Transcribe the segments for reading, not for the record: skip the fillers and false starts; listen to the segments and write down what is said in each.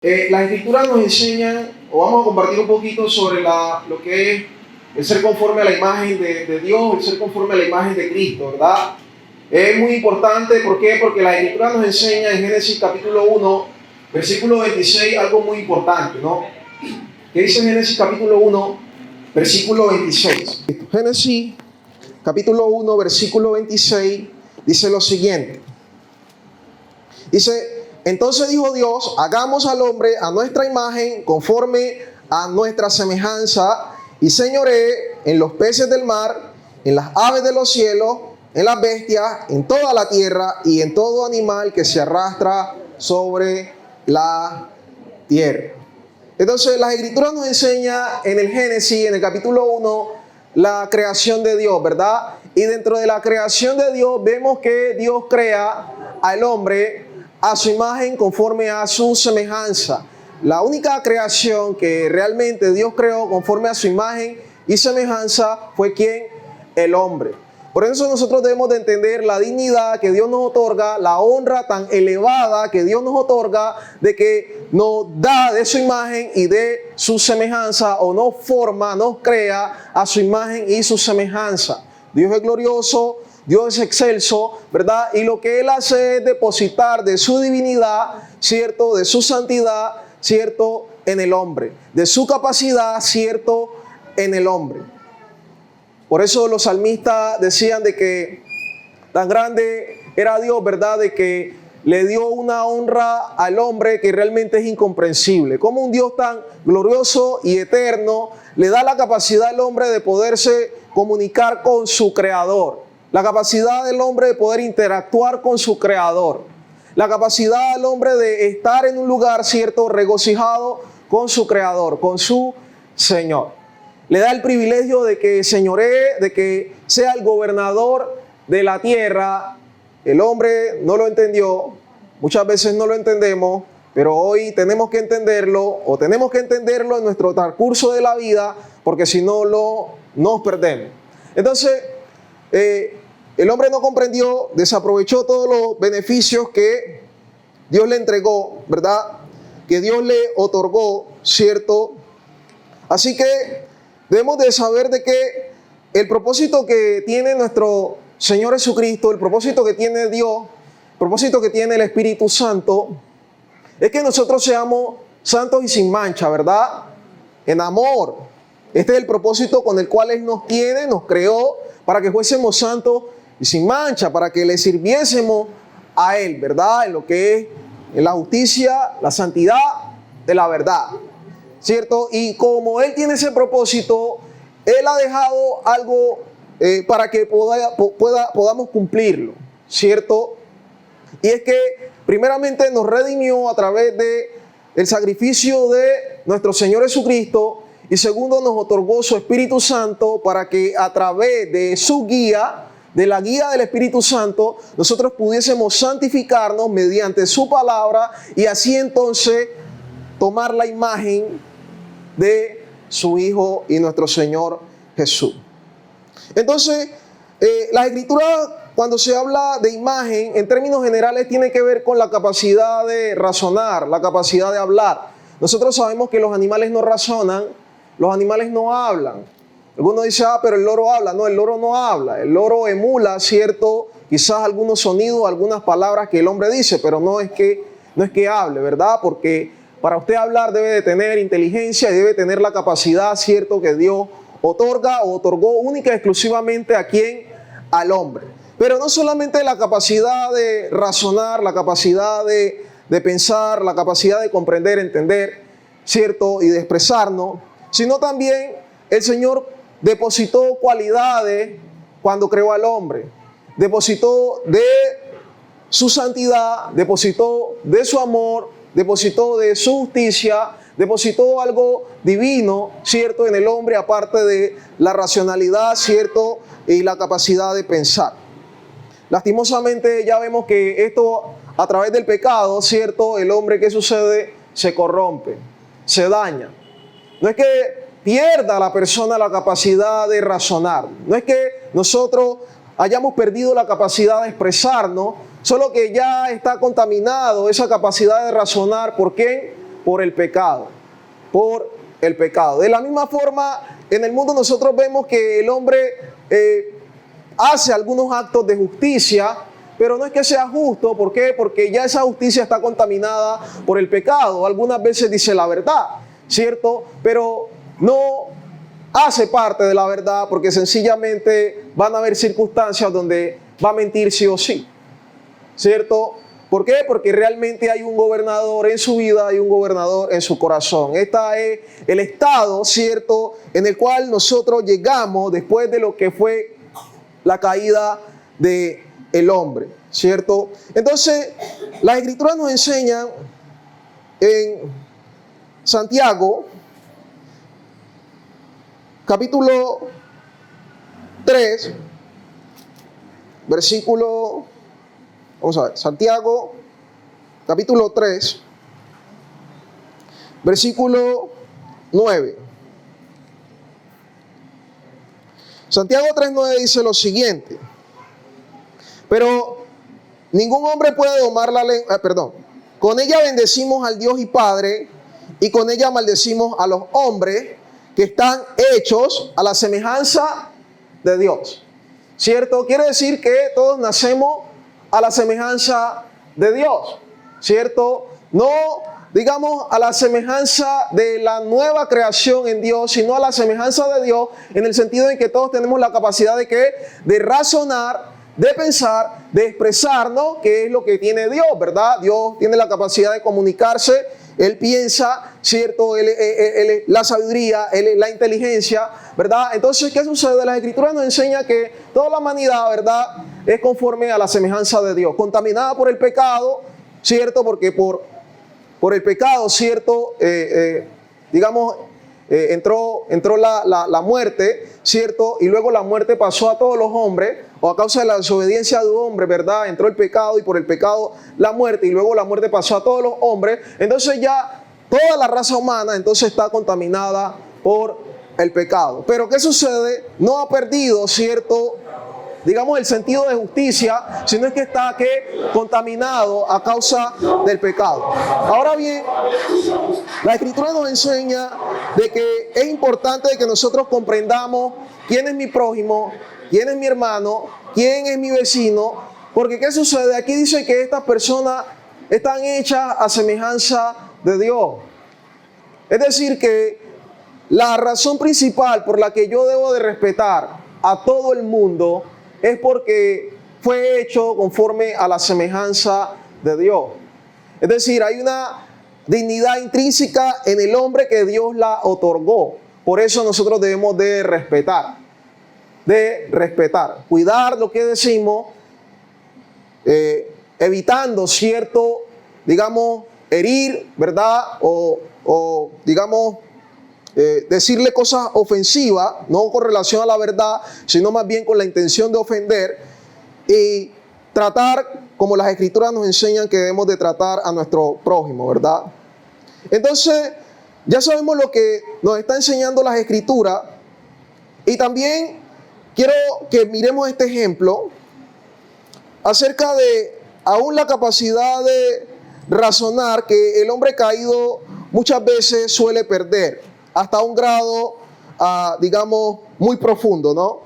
Las escrituras nos enseñan, o vamos a compartir un poquito sobre lo que es el ser conforme a la imagen de Dios, el ser conforme a la imagen de Cristo, ¿verdad? Es muy importante, ¿por qué? Porque las escrituras nos enseñan en Génesis capítulo 1, versículo 26, algo muy importante, ¿no? ¿Qué dice Génesis capítulo 1, versículo 26? Génesis capítulo 1, versículo 26, dice lo siguiente. Dice: entonces dijo Dios, hagamos al hombre a nuestra imagen, conforme a nuestra semejanza, y señoree en los peces del mar, en las aves de los cielos, en las bestias, en toda la tierra y en todo animal que se arrastra sobre la tierra. Entonces las escrituras nos enseñan en el Génesis, en el capítulo 1, la creación de Dios, ¿verdad? Y dentro de la creación de Dios vemos que Dios crea al hombre a su imagen, conforme a su semejanza. La única creación que realmente Dios creó conforme a su imagen y semejanza fue ¿quién? El hombre. Por eso nosotros debemos de entender la dignidad que Dios nos otorga, la honra tan elevada que Dios nos otorga, de que nos da de su imagen y de su semejanza, o nos forma, nos crea a su imagen y su semejanza. Dios es glorioso, Dios es excelso, ¿verdad? Y lo que Él hace es depositar de su divinidad, ¿cierto? De su santidad, ¿cierto? En el hombre. De su capacidad, ¿cierto? En el hombre. Por eso los salmistas decían de que tan grande era Dios, ¿verdad? De que le dio una honra al hombre que realmente es incomprensible. Como un Dios tan glorioso y eterno le da la capacidad al hombre de poderse comunicar con su creador. La capacidad del hombre de poder interactuar con su creador. La capacidad del hombre de estar en un lugar, ¿cierto?, regocijado con su creador, con su Señor. Le da el privilegio de que señoree, de que sea el gobernador de la tierra. El hombre no lo entendió, muchas veces no lo entendemos, pero hoy tenemos que entenderlo, o tenemos que entenderlo en nuestro transcurso de la vida, porque si no nos perdemos. Entonces, el hombre no comprendió, desaprovechó todos los beneficios que Dios le entregó, ¿verdad? Que Dios le otorgó, ¿cierto? Así que debemos de saber de que el propósito que tiene nuestro Señor Jesucristo, el propósito que tiene Dios, el propósito que tiene el Espíritu Santo, es que nosotros seamos santos y sin mancha, ¿verdad? En amor. Este es el propósito con el cual Él nos tiene, nos creó, para que fuésemos santos y sin mancha, para que le sirviésemos a Él, ¿verdad? En lo que es en la justicia, la santidad de la verdad, ¿cierto? Y como Él tiene ese propósito, Él ha dejado algo para que podamos cumplirlo, ¿cierto? Y es que primeramente nos redimió a través del sacrificio de nuestro Señor Jesucristo, y segundo nos otorgó su Espíritu Santo para que a través de su guía, de la guía del Espíritu Santo, nosotros pudiésemos santificarnos mediante su palabra, y así entonces tomar la imagen de su Hijo y nuestro Señor Jesús. Entonces, las escrituras, cuando se habla de imagen, en términos generales, tiene que ver con la capacidad de razonar, la capacidad de hablar. Nosotros sabemos que los animales no razonan, los animales no hablan. Algunos dicen, pero el loro habla. No, el loro no habla. El loro emula, ¿cierto?, quizás algunos sonidos, algunas palabras que el hombre dice, pero no es que hable, ¿verdad? Porque para usted hablar debe de tener inteligencia y debe tener la capacidad, ¿cierto?, que Dios otorga o otorgó única y exclusivamente a ¿quién? Al hombre. Pero no solamente la capacidad de razonar, la capacidad de pensar, la capacidad de comprender, entender, ¿cierto?, y de expresarnos, sino también el Señor depositó cualidades cuando creó al hombre. Depositó de su santidad, depositó de su amor, depositó de su justicia, depositó algo divino, ¿cierto?, en el hombre, aparte de la racionalidad, ¿cierto?, y la capacidad de pensar. Lastimosamente ya vemos que esto, a través del pecado, ¿cierto?, el hombre, ¿qué sucede? Se corrompe, se daña. No es que pierda la persona la capacidad de razonar, no es que nosotros hayamos perdido la capacidad de expresarnos, solo que ya está contaminado esa capacidad de razonar. ¿Por qué? por el pecado. Por el pecado. De la misma forma, en el mundo nosotros vemos que el hombre hace algunos actos de justicia, pero no es que sea justo. ¿Por qué? Porque ya esa justicia está contaminada por el pecado. Algunas veces dice la verdad, ¿cierto? Pero no hace parte de la verdad, porque sencillamente van a haber circunstancias donde va a mentir sí o sí, ¿cierto? ¿Por qué? Porque realmente hay un gobernador en su vida y un gobernador en su corazón. Este es el estado, ¿cierto?, en el cual nosotros llegamos después de lo que fue la caída del hombre, ¿cierto? Entonces, las Escrituras nos enseñan en Santiago, capítulo 3, versículo, vamos a ver, Santiago, capítulo 3, versículo 9. Santiago 3:9 dice lo siguiente: pero ningún hombre puede domar la lengua, con ella bendecimos al Dios y Padre, y con ella maldecimos a los hombres que están hechos a la semejanza de Dios. ¿Cierto? Quiere decir que todos nacemos a la semejanza de Dios, ¿cierto? No, digamos, a la semejanza de la nueva creación en Dios, sino a la semejanza de Dios, en el sentido de que todos tenemos la capacidad de razonar, de pensar, de expresarnos, que es lo que tiene Dios, ¿verdad? Dios tiene la capacidad de comunicarse. Él piensa, ¿cierto? Él es la sabiduría, Él es la inteligencia, ¿verdad? Entonces, ¿qué sucede? La Escritura nos enseña que toda la humanidad, ¿verdad?, es conforme a la semejanza de Dios, contaminada por el pecado, ¿cierto? Porque por el pecado, ¿cierto? Entró la muerte, ¿cierto? Y luego la muerte pasó a todos los hombres, o a causa de la desobediencia de un hombre, ¿verdad? Entró el pecado, y por el pecado la muerte, y luego la muerte pasó a todos los hombres. Entonces ya toda la raza humana entonces está contaminada por el pecado. Pero ¿qué sucede? No ha perdido, ¿cierto?, digamos, el sentido de justicia, sino es que está contaminado a causa del pecado. Ahora bien, la Escritura nos enseña de que es importante que nosotros comprendamos quién es mi prójimo, quién es mi hermano, quién es mi vecino, porque ¿qué sucede? Aquí dice que estas personas están hechas a semejanza de Dios. Es decir, que la razón principal por la que yo debo de respetar a todo el mundo es porque fue hecho conforme a la semejanza de Dios. Es decir, hay una dignidad intrínseca en el hombre que Dios la otorgó. Por eso nosotros debemos de respetar, cuidar lo que decimos, evitando cierto, digamos, herir, ¿verdad? O digamos, decirle cosas ofensivas, no con relación a la verdad, sino más bien con la intención de ofender, y tratar como las Escrituras nos enseñan que debemos de tratar a nuestro prójimo, ¿verdad? Entonces, ya sabemos lo que nos está enseñando las Escrituras, y también quiero que miremos este ejemplo acerca de aún la capacidad de razonar que el hombre caído muchas veces suele perder, hasta un grado, digamos, muy profundo, ¿no?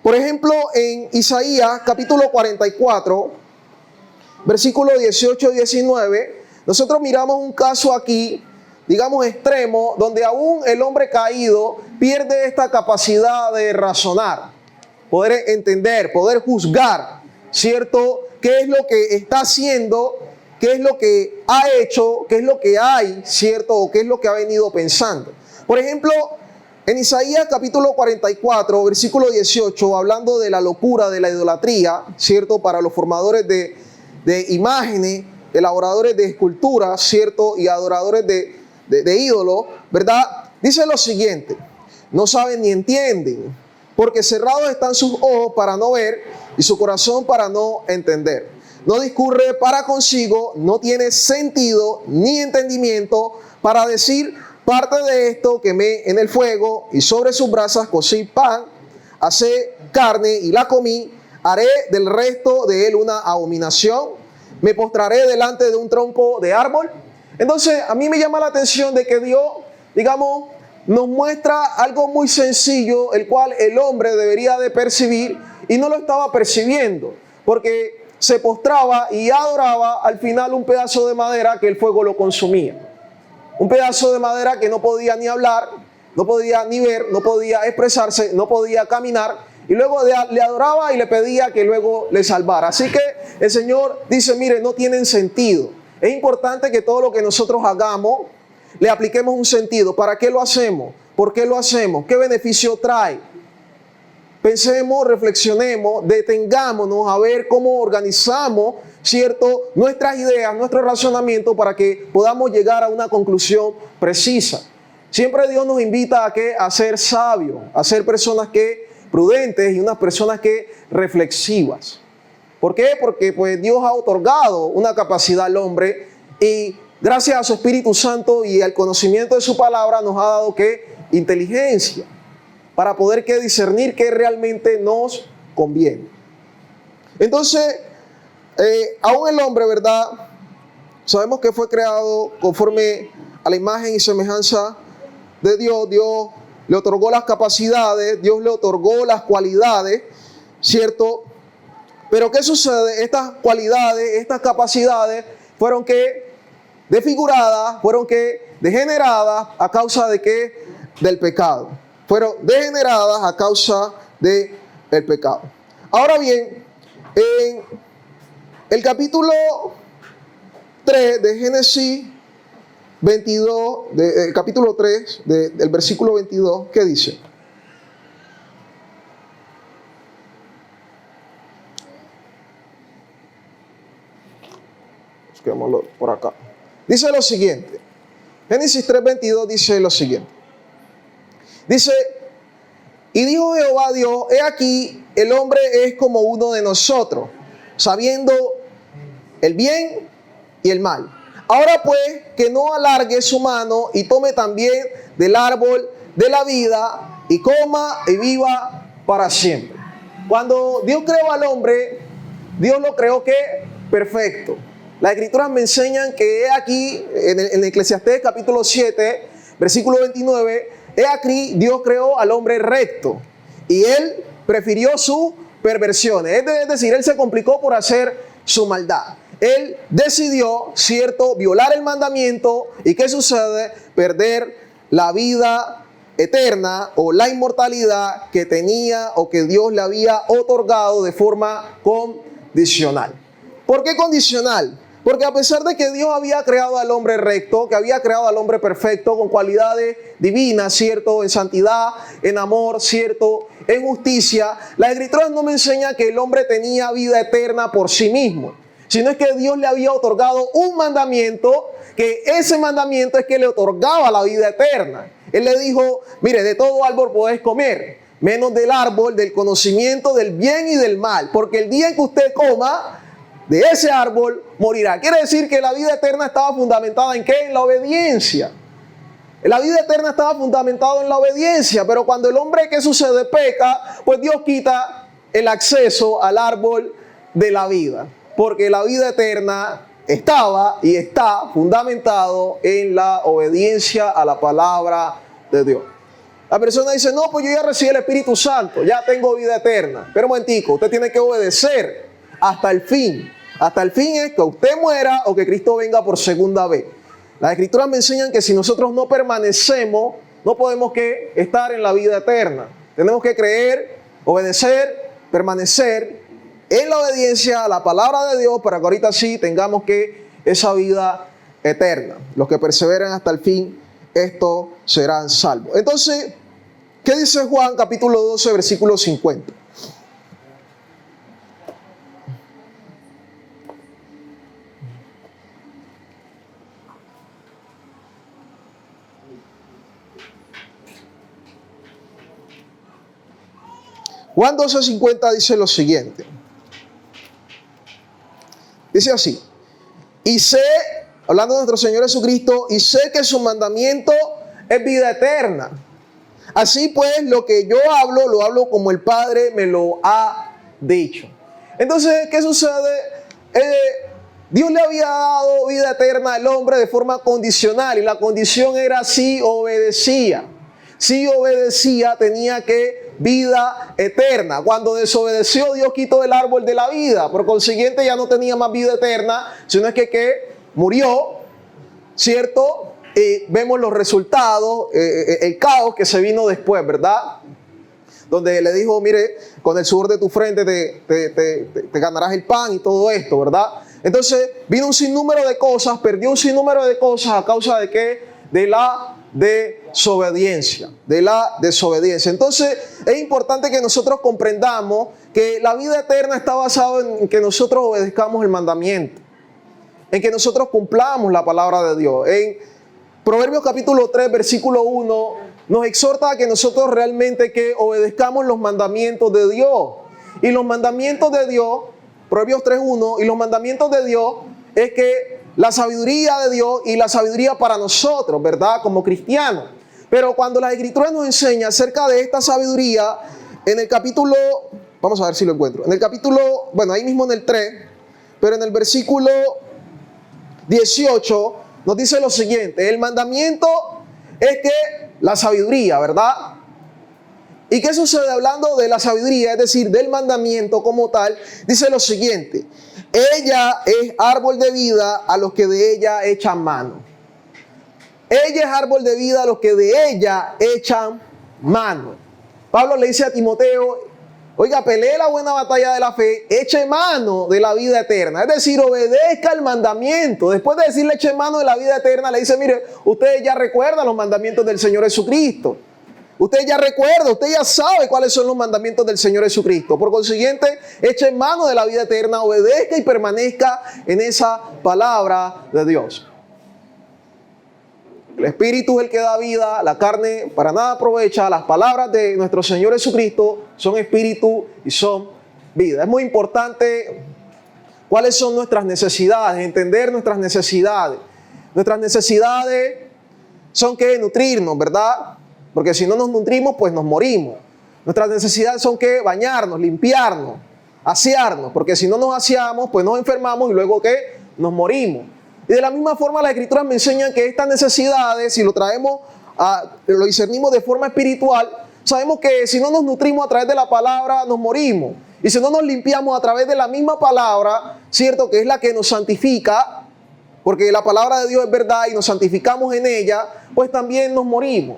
Por ejemplo, en Isaías capítulo 44, versículos 18 y 19, nosotros miramos un caso aquí, digamos, extremo, donde aún el hombre caído pierde esta capacidad de razonar, poder entender, poder juzgar, ¿cierto? ¿Qué es lo que está haciendo? ¿Qué es lo que ha hecho? ¿Qué es lo que hay, cierto? ¿O qué es lo que ha venido pensando? Por ejemplo, en Isaías capítulo 44, versículo 18, hablando de la locura de la idolatría, cierto, para los formadores de imágenes, elaboradores de esculturas, cierto, y adoradores de ídolos, ¿verdad? Dice lo siguiente: no saben ni entienden, porque cerrados están sus ojos para no ver y su corazón para no entender. No discurre para consigo, no tiene sentido ni entendimiento para decir: parte de esto quemé en el fuego y sobre sus brasas cocí pan, asé carne y la comí, haré del resto de él una abominación, me postraré delante de un tronco de árbol. Entonces, a mí me llama la atención de que Dios, digamos, nos muestra algo muy sencillo, el cual el hombre debería de percibir y no lo estaba percibiendo, porque se postraba y adoraba al final un pedazo de madera que el fuego lo consumía. Un pedazo de madera que no podía ni hablar, no podía ni ver, no podía expresarse, no podía caminar, y luego le adoraba y le pedía que luego le salvara. Así que el Señor dice, mire, no tienen sentido. Es importante que todo lo que nosotros hagamos le apliquemos un sentido. ¿Para qué lo hacemos? ¿Por qué lo hacemos? ¿Qué beneficio trae? Pensemos, reflexionemos, detengámonos a ver cómo organizamos, ¿cierto?, nuestras ideas, nuestro razonamiento para que podamos llegar a una conclusión precisa. Siempre Dios nos invita a ser sabios, a ser personas prudentes y unas personas reflexivas. ¿Por qué? Porque pues Dios ha otorgado una capacidad al hombre y gracias a su Espíritu Santo y al conocimiento de su palabra nos ha dado inteligencia para poder discernir qué realmente nos conviene. Entonces, aún el hombre, ¿verdad? Sabemos que fue creado conforme a la imagen y semejanza de Dios. Dios le otorgó las capacidades, Dios le otorgó las cualidades, ¿cierto? Pero ¿qué sucede? Estas cualidades, estas capacidades fueron desfiguradas, fueron degeneradas a causa de del pecado. Fueron degeneradas a causa del pecado. Ahora bien, en el capítulo 3 de Génesis 22, capítulo 3, del versículo 22, ¿qué dice? Busquémoslo por acá. Dice lo siguiente. Génesis 3:22 dice lo siguiente. Dice, y dijo Jehová Dios, he aquí, el hombre es como uno de nosotros, sabiendo el bien y el mal. Ahora pues, que no alargue su mano y tome también del árbol de la vida y coma y viva para siempre. Cuando Dios creó al hombre, Dios lo creó perfecto. Las escrituras me enseñan que he aquí, en Eclesiastés capítulo 7, versículo 29, he aquí Dios creó al hombre recto y él prefirió sus perversiones. Es decir, él se complicó por hacer su maldad. Él decidió, ¿cierto?, violar el mandamiento. ¿Y qué sucede? Perder la vida eterna o la inmortalidad que tenía o que Dios le había otorgado de forma condicional. ¿Por qué condicional? Porque a pesar de que Dios había creado al hombre recto, que había creado al hombre perfecto, con cualidades divinas, ¿cierto?, en santidad, en amor, ¿cierto?, en justicia, las escrituras no me enseñan que el hombre tenía vida eterna por sí mismo, sino es que Dios le había otorgado un mandamiento, que ese mandamiento es que le otorgaba la vida eterna. Él le dijo, mire, de todo árbol podés comer, menos del árbol del conocimiento del bien y del mal, porque el día en que usted coma de ese árbol morirá. Quiere decir que la vida eterna estaba fundamentada ¿en qué? En la obediencia. La vida eterna estaba fundamentada en la obediencia, pero cuando el hombre, ¿qué sucede? Peca, pues Dios quita el acceso al árbol de la vida, porque la vida eterna estaba y está fundamentado en la obediencia a la palabra de Dios. La persona dice, no, pues yo ya recibí el Espíritu Santo, ya tengo vida eterna. Pero un momentico, usted tiene que obedecer hasta el fin. Hasta el fin es que usted muera o que Cristo venga por segunda vez. Las escrituras me enseñan que si nosotros no permanecemos, no podemos estar en la vida eterna. Tenemos que creer, obedecer, permanecer en la obediencia a la palabra de Dios para que ahorita sí tengamos esa vida eterna. Los que perseveran hasta el fin, estos serán salvos. Entonces, ¿qué dice Juan capítulo 12, versículo 50? Juan 12:50 dice lo siguiente. Dice así. Y sé, hablando de nuestro Señor Jesucristo, y sé que su mandamiento es vida eterna. Así pues, lo que yo hablo, lo hablo como el Padre me lo ha dicho. Entonces, ¿qué sucede? Dios le había dado vida eterna al hombre de forma condicional y la condición era si obedecía. Si obedecía tenía que vida eterna. Cuando desobedeció, Dios quitó el árbol de la vida. Por consiguiente ya no tenía más vida eterna, sino es que murió, ¿cierto? Vemos los resultados, el caos que se vino después, ¿verdad? Donde le dijo, mire, con el sudor de tu frente te ganarás el pan y todo esto, ¿verdad? Entonces vino un sinnúmero de cosas, perdió un sinnúmero de cosas a causa de ¿qué? De la desobediencia, de la desobediencia. Entonces es importante que nosotros comprendamos que la vida eterna está basada en que nosotros obedezcamos el mandamiento, en que nosotros cumplamos la palabra de Dios. En Proverbios capítulo 3, versículo 1, nos exhorta a que nosotros realmente que obedezcamos los mandamientos de Dios. Y los mandamientos de Dios, Proverbios 3:1, y los mandamientos de Dios es que la sabiduría de Dios y la sabiduría para nosotros, ¿verdad? Como cristianos. Pero cuando la Escritura nos enseña acerca de esta sabiduría, en el capítulo, vamos a ver si lo encuentro, en el capítulo, bueno, ahí mismo en el 3, pero en el versículo 18 nos dice lo siguiente: el mandamiento es que la sabiduría, ¿verdad? ¿Y qué sucede hablando de la sabiduría, es decir, del mandamiento como tal? Dice lo siguiente: ella es árbol de vida a los que de ella echan mano. Ella es árbol de vida a los que de ella echan mano. Pablo le dice a Timoteo: oiga, pelee la buena batalla de la fe, eche mano de la vida eterna. Es decir, obedezca el mandamiento. Después de decirle eche mano de la vida eterna, le dice, mire, usted ya recuerda los mandamientos del Señor Jesucristo. Usted ya recuerda, usted ya sabe cuáles son los mandamientos del Señor Jesucristo. Por consiguiente, eche mano de la vida eterna, obedezca y permanezca en esa palabra de Dios. El Espíritu es el que da vida, la carne para nada aprovecha. Las palabras de nuestro Señor Jesucristo son espíritu y son vida. Es muy importante cuáles son nuestras necesidades, entender nuestras necesidades. Nuestras necesidades son que nutrirnos, ¿verdad? Porque si no nos nutrimos, pues nos morimos. Nuestras necesidades son que bañarnos, limpiarnos, asearnos. Porque si no nos aseamos, pues nos enfermamos y luego ¿qué? Nos morimos. Y de la misma forma las Escrituras me enseñan que estas necesidades, si lo traemos, lo discernimos de forma espiritual, sabemos que si no nos nutrimos a través de la palabra, nos morimos. Y si no nos limpiamos a través de la misma palabra, cierto, que es la que nos santifica, porque la palabra de Dios es verdad y nos santificamos en ella, pues también nos morimos.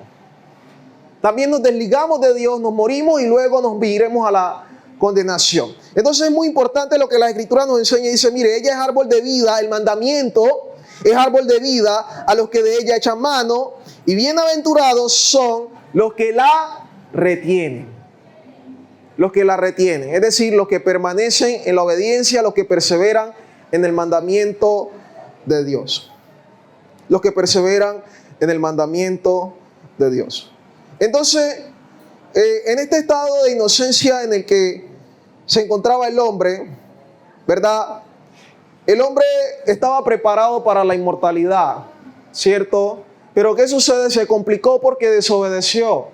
También nos desligamos de Dios, nos morimos y luego nos iremos a la condenación. Entonces es muy importante lo que la Escritura nos enseña. Dice, mire, ella es árbol de vida, el mandamiento es árbol de vida a los que de ella echan mano, y bienaventurados son los que la retienen. Los que la retienen, es decir, los que permanecen en la obediencia, los que perseveran en el mandamiento de Dios. Los que perseveran en el mandamiento de Dios. Entonces, en este estado de inocencia en el que se encontraba el hombre, ¿verdad? El hombre estaba preparado para la inmortalidad, ¿cierto? Pero ¿qué sucede? Se complicó porque desobedeció.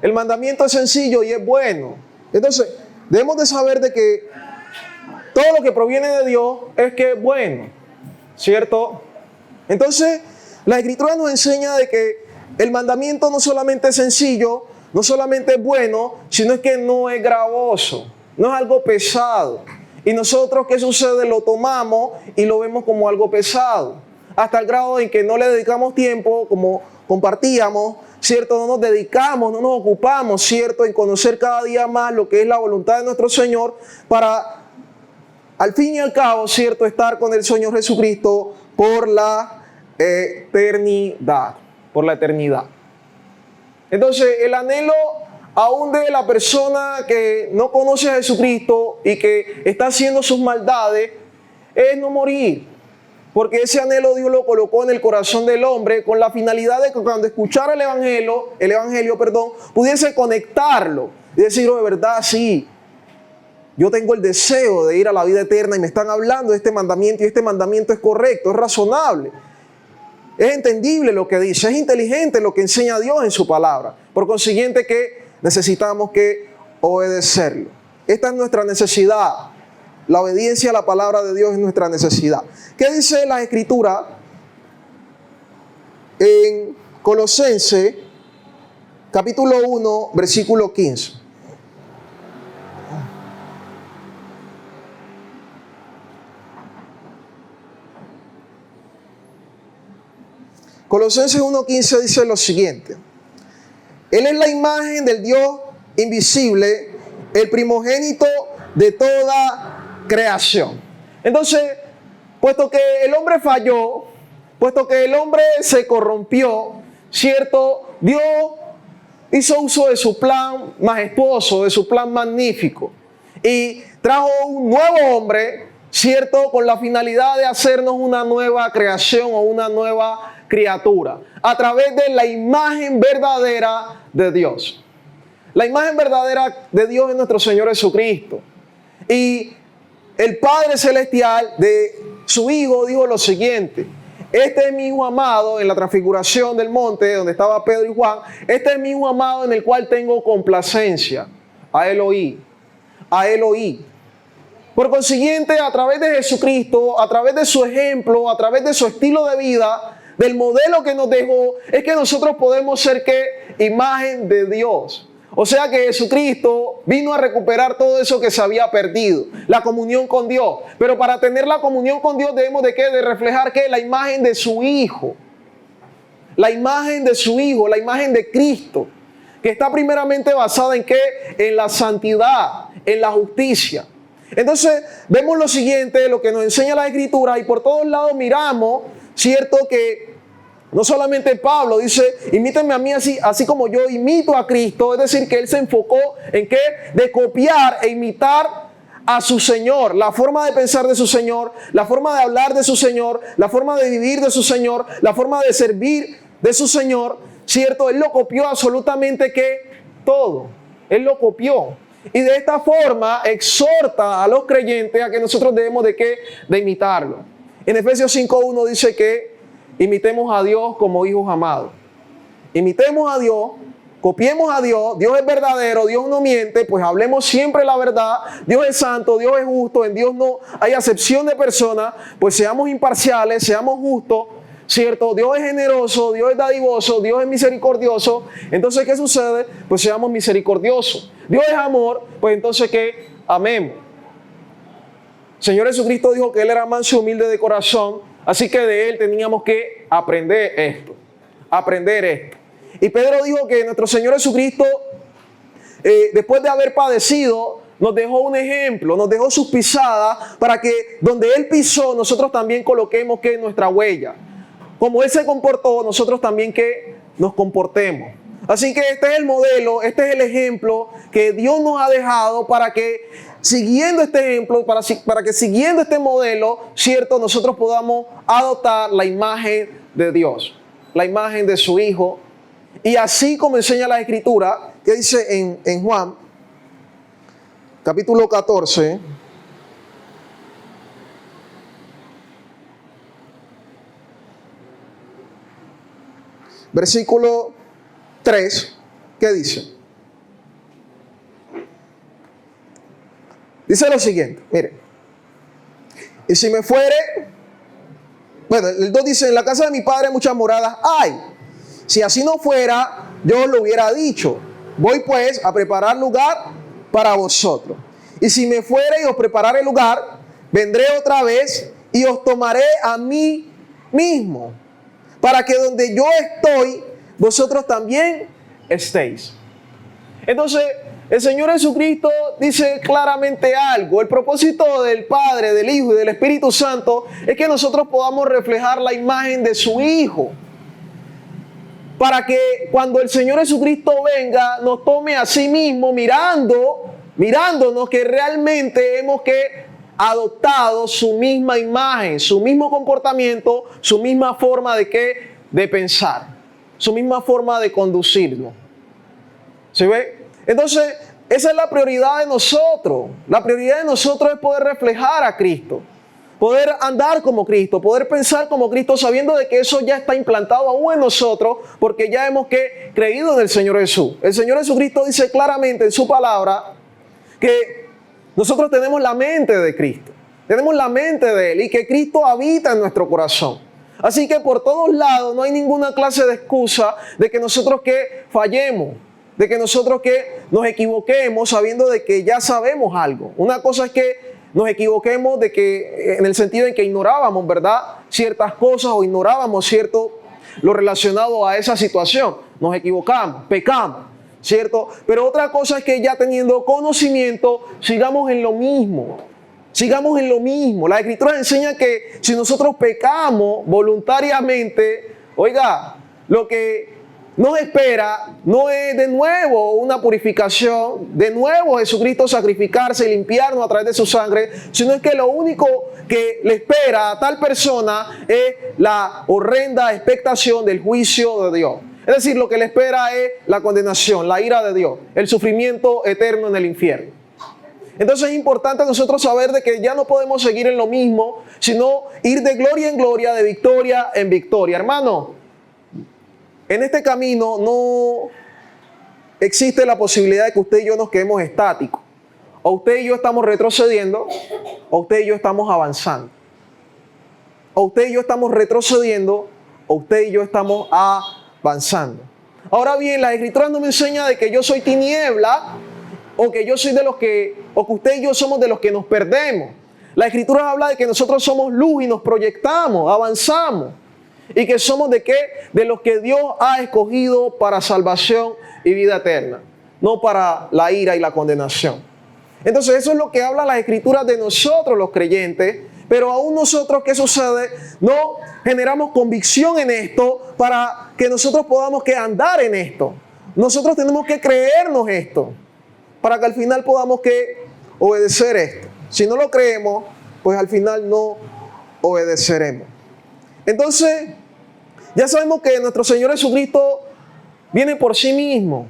El mandamiento es sencillo y es bueno. Entonces, debemos de saber de que todo lo que proviene de Dios es que es bueno, ¿cierto? Entonces, la Escritura nos enseña de que el mandamiento no solamente es sencillo, no solamente es bueno, sino es que no es gravoso, no es algo pesado. Y nosotros, ¿qué sucede? Lo tomamos y lo vemos como algo pesado, hasta el grado en que no le dedicamos tiempo, como compartíamos, ¿cierto? No nos dedicamos, no nos ocupamos, ¿cierto? En conocer cada día más lo que es la voluntad de nuestro Señor para, al fin y al cabo, ¿cierto? Estar con el Señor Jesucristo por la eternidad. Por la eternidad. Entonces, el anhelo aún de la persona que no conoce a Jesucristo y que está haciendo sus maldades es no morir. Porque ese anhelo Dios lo colocó en el corazón del hombre con la finalidad de que cuando escuchara el evangelio, pudiese conectarlo y decir, oh, de verdad, sí, yo tengo el deseo de ir a la vida eterna y me están hablando de este mandamiento y este mandamiento es correcto, es razonable. Es entendible lo que dice, es inteligente lo que enseña Dios en su palabra. Por consiguiente que necesitamos que obedecerlo. Esta es nuestra necesidad. la obediencia a la palabra de Dios es nuestra necesidad. ¿Qué dice la Escritura en Colosenses capítulo 1, versículo 15? Colosenses 1:15 dice lo siguiente: Él es la imagen del Dios invisible, el primogénito de toda creación. Entonces, puesto que el hombre falló, puesto que el hombre se corrompió, ¿cierto? Dios hizo uso de su plan majestuoso, de su plan magnífico, y trajo un nuevo hombre, ¿cierto? Con la finalidad de hacernos una nueva creación o una nueva criatura, a través de la imagen verdadera de Dios. La imagen verdadera de Dios es nuestro Señor Jesucristo. Y el Padre Celestial de su Hijo dijo lo siguiente: este es mi Hijo amado, en la transfiguración del monte donde estaba Pedro y Juan, este es mi Hijo amado en el cual tengo complacencia. A él oí, a él oí. Por consiguiente, a través de Jesucristo, a través de su ejemplo, a través de su estilo de vida, del modelo que nos dejó, es que nosotros podemos ser ¿qué? Imagen de Dios. O sea que Jesucristo vino a recuperar todo eso que se había perdido, la comunión con Dios. Pero para tener la comunión con Dios debemos de ¿qué? De reflejar ¿qué? La imagen de su Hijo. La imagen de su Hijo, la imagen de Cristo, que está primeramente basada en ¿qué? En la santidad, en la justicia. Entonces vemos lo siguiente, lo que nos enseña la Escritura, y por todos lados miramos, ¿cierto? Que no solamente Pablo dice, imítenme a mí así como yo imito a Cristo. Es decir, que él se enfocó en ¿qué? De copiar e imitar a su Señor, la forma de pensar de su Señor, la forma de hablar de su Señor, la forma de vivir de su Señor, la forma de servir de su Señor, ¿cierto? Él lo copió absolutamente ¿qué? Todo. Él lo copió. Y de esta forma exhorta a los creyentes a que nosotros debemos de ¿qué? De imitarlo. En Efesios 5:1 dice que imitemos a Dios como hijos amados. Imitemos a Dios, copiemos a Dios. Dios es verdadero, Dios no miente, pues hablemos siempre la verdad. Dios es santo, Dios es justo, en Dios no hay acepción de personas, pues seamos imparciales, seamos justos, ¿cierto? Dios es generoso, Dios es dadivoso, Dios es misericordioso. Entonces, ¿qué sucede? Pues seamos misericordiosos. Dios es amor, pues entonces, ¿qué? Amemos. Señor Jesucristo dijo que Él era manso y humilde de corazón, así que de Él teníamos que aprender esto. Y Pedro dijo que nuestro Señor Jesucristo, después de haber padecido, nos dejó un ejemplo, nos dejó sus pisadas, para que donde Él pisó, nosotros también coloquemos ¿qué? Nuestra huella. Como Él se comportó, nosotros también ¿qué? Nos comportemos. Así que este es el modelo, este es el ejemplo que Dios nos ha dejado para que siguiendo este ejemplo, para que siguiendo este modelo, ¿cierto? Nosotros podamos adoptar la imagen de Dios, la imagen de su Hijo. Y así como enseña la Escritura, que dice en Juan, capítulo 14, versículo 3, ¿qué dice? Dice lo siguiente, mire. Y si me fuere, bueno, el 2 dice, en la casa de mi padre muchas moradas hay. Si así no fuera, yo os lo hubiera dicho. Voy pues a preparar lugar para vosotros. Y si me fuere y os prepararé lugar, vendré otra vez y os tomaré a mí mismo, para que donde yo estoy, vosotros también estéis. Entonces, el Señor Jesucristo dice claramente algo. El propósito del Padre, del Hijo y del Espíritu Santo es que nosotros podamos reflejar la imagen de su Hijo, para que cuando el Señor Jesucristo venga, nos tome a sí mismo mirándonos que realmente hemos que adoptado su misma imagen, su mismo comportamiento, su misma forma de pensar, su misma forma de conducirnos. ¿Se ve? Entonces, esa es la prioridad de nosotros. La prioridad de nosotros es poder reflejar a Cristo, poder andar como Cristo, poder pensar como Cristo, sabiendo de que eso ya está implantado aún en nosotros, porque ya hemos creído en el Señor Jesús. El Señor Jesucristo dice claramente en su palabra que Nosotros tenemos la mente de Cristo. Tenemos la mente de Él y que Cristo habita en nuestro corazón. Así que por todos lados no hay ninguna clase de excusa de que nosotros que fallemos, de que nosotros que nos equivoquemos sabiendo de que ya sabemos algo. Una cosa es que nos equivoquemos de que, en el sentido en que ignorábamos, ¿verdad?, ciertas cosas o ignorábamos lo relacionado a esa situación. Nos equivocamos, pecamos, ¿cierto? Pero otra cosa es que ya teniendo conocimiento, sigamos en lo mismo. Sigamos en lo mismo. La Escritura enseña que si nosotros pecamos voluntariamente, oiga, lo que nos espera no es de nuevo una purificación, de nuevo Jesucristo sacrificarse y limpiarnos a través de su sangre, sino es que lo único que le espera a tal persona es la horrenda expectación del juicio de Dios. Es decir, lo que le espera es la condenación, la ira de Dios, el sufrimiento eterno en el infierno. Entonces es importante nosotros saber de que ya no podemos seguir en lo mismo, sino ir de gloria en gloria, de victoria en victoria. Hermano, en este camino no existe la posibilidad de que usted y yo nos quedemos estáticos. O usted y yo estamos retrocediendo, o usted y yo estamos avanzando. O usted y yo estamos retrocediendo, o usted y yo estamos avanzando. Ahora bien, la Escritura no me enseña de que yo soy tiniebla, o que yo soy de los que, o que usted y yo somos de los que nos perdemos. La Escritura habla de que nosotros somos luz y nos proyectamos, avanzamos. ¿Y que somos de qué? De los que Dios ha escogido para salvación y vida eterna, no para la ira y la condenación. Entonces eso es lo que habla las Escrituras de nosotros los creyentes, pero aún nosotros, ¿qué sucede? No generamos convicción en esto para que nosotros podamos que andar en esto. Nosotros tenemos que creernos esto, para que al final podamos que obedecer esto. Si no lo creemos, pues al final no obedeceremos. Entonces, ya sabemos que nuestro Señor Jesucristo viene por sí mismo.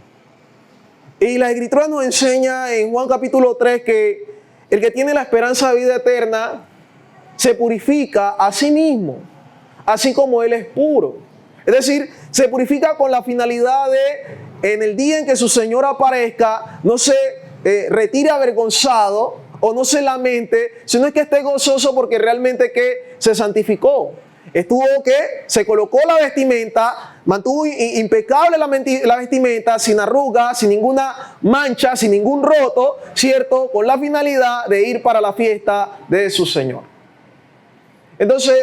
Y la Escritura nos enseña en Juan capítulo 3 que el que tiene la esperanza de vida eterna se purifica a sí mismo, así como Él es puro. Es decir, se purifica con la finalidad de, en el día en que su Señor aparezca, no se retire avergonzado o no se lamente, sino es que esté gozoso porque realmente que se santificó. Estuvo que se colocó la vestimenta, mantuvo impecable la vestimenta, sin arrugas, sin ninguna mancha, sin ningún roto, ¿cierto? Con la finalidad de ir para la fiesta de su Señor. Entonces,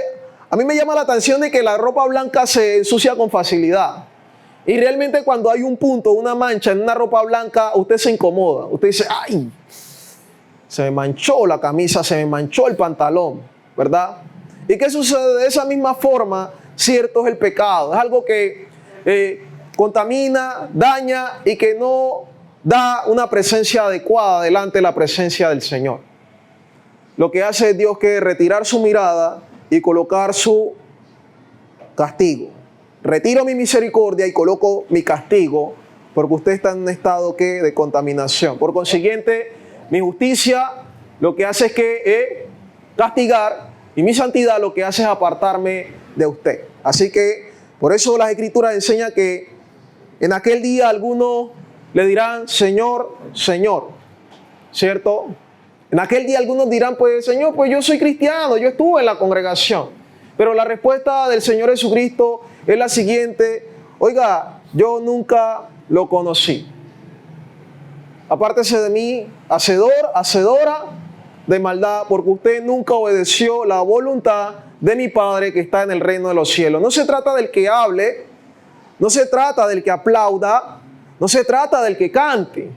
a mí me llama la atención de que la ropa blanca se ensucia con facilidad. Y realmente cuando hay un punto, una mancha en una ropa blanca, usted se incomoda. Usted dice, ¡ay! Se me manchó la camisa, se me manchó el pantalón, ¿verdad? ¿Y qué sucede? De esa misma forma, cierto, es el pecado. Es algo que contamina, daña y que no da una presencia adecuada delante de la presencia del Señor. Lo que hace es Dios que retirar su mirada y colocar su castigo. Retiro mi misericordia y coloco mi castigo porque usted está en un estado de contaminación. Por consiguiente, mi justicia lo que hace es que castigar, y mi santidad lo que hace es apartarme de usted. Así que por eso las Escrituras enseñan que en aquel día algunos le dirán, Señor, Señor, ¿cierto? En aquel día algunos dirán, pues Señor, pues yo soy cristiano, yo estuve en la congregación. Pero la respuesta del Señor Jesucristo es la siguiente, oiga, yo nunca lo conocí. Apártese de mí, hacedor, hacedora de maldad, porque usted nunca obedeció la voluntad de mi Padre que está en el reino de los cielos. No se trata del que hable, no se trata del que aplauda, no se trata del que cante.